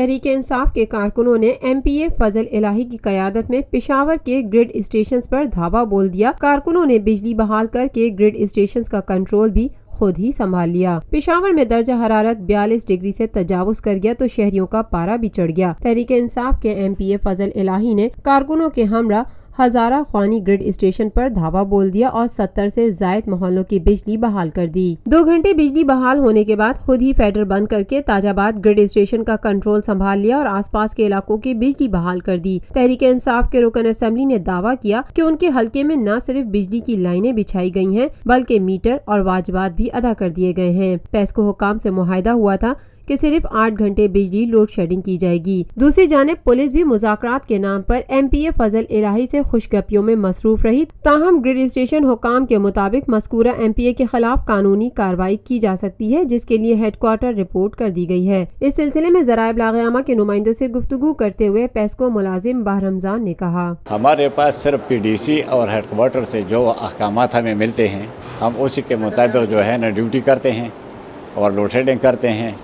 तहरीक इंसाफ के कारकुनों ने MPA फजल इलाही की क़यादत में पेशावर के ग्रिड स्टेशंस पर धावा बोल दिया। कारकुनों ने बिजली बहाल करके ग्रिड स्टेशंस का कंट्रोल भी खुद ही संभाल लिया। पेशावर में दर्जा हरारत 42 डिग्री से तजावुज कर गया तो शहरियों का पारा भी चढ़ गया। तहरीक इंसाफ के MPA फजल इलाही ने कारकुनों के हमरा हजारा ख्वानी ग्रिड स्टेशन पर धावा बोल दिया और 70 से जायद मोहल्लों की बिजली बहाल कर दी। 2 घंटे बिजली बहाल होने के बाद खुद ही फेडर बंद करके ताजाबाद ग्रिड स्टेशन का कंट्रोल संभाल लिया और आसपास के इलाकों की बिजली बहाल कर दी। तहरीक इंसाफ के रुकन असेंबली ने दावा किया कि उनके हलके में न सिर्फ बिजली की लाइनें बिछाई गई हैं बल्कि मीटर और वाजिबात भी अदा कर दिए गए हैं। पेस्को हुकाम से मुआहदा हुआ था कि सिर्फ 8 घंटे बिजली लोड शेडिंग की जाएगी। दूसरी जानिब पुलिस भी मुज़ाकरात के नाम पर MPA फजल इलाही से खुशगपियों में मसरूफ रही। ताहम ग्रिड स्टेशन हुकाम के मुताबिक मज़कूरा MPA के खिलाफ कानूनी कार्रवाई की जा सकती है, जिसके लिए हेडक्वार्टर रिपोर्ट कर दी गई है। इस सिलसिले में ज़राए इब्लाग के नुमाइंदों से गुफ्तगू करते हुए पेस्को मुलाजिम बाहरमजान ने कहा, हमारे पास सिर्फ PDC और हेडक्वार्टर से जो अहकामात हमें मिलते हैं हम उसी के मुताबिक जो है ना ड्यूटी करते हैं और लोड शेडिंग करते हैं।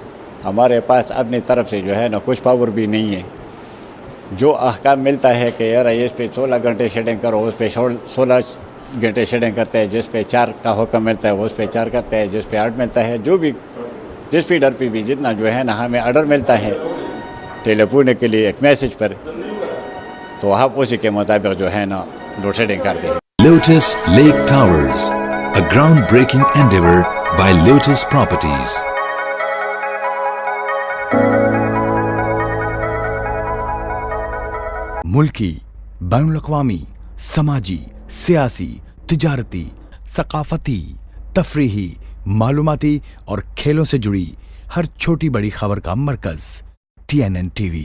हमारे पास अपनी तरफ से जो है ना कुछ पावर भी नहीं है। जो अहकाम मिलता है कि यार इस पे 16 घंटे शेडिंग करो, उस पे 16 घंटे शेडिंग करते हैं। जिस पे 4 का हुक्म मिलता है उस पे 4 करते हैं, जिस पे 8 मिलता है, जो भी जिस फीडर पे भी जितना जो है ना हमें ऑर्डर मिलता है टेलीफोन के लिए एक मैसेज पर, तो आप उसी के मुताबिक जो है ना लोड शेडिंग करते हैं। Lotus Lake Towers, a groundbreaking endeavor by Lotus Properties. मुल्की, बैनुल-अक़वामी, समाजी, सियासी, तिजारती, सकाफती, तफरीही, मालूमाती और खेलों से जुड़ी हर छोटी बड़ी खबर का मरकज़ TNN TV।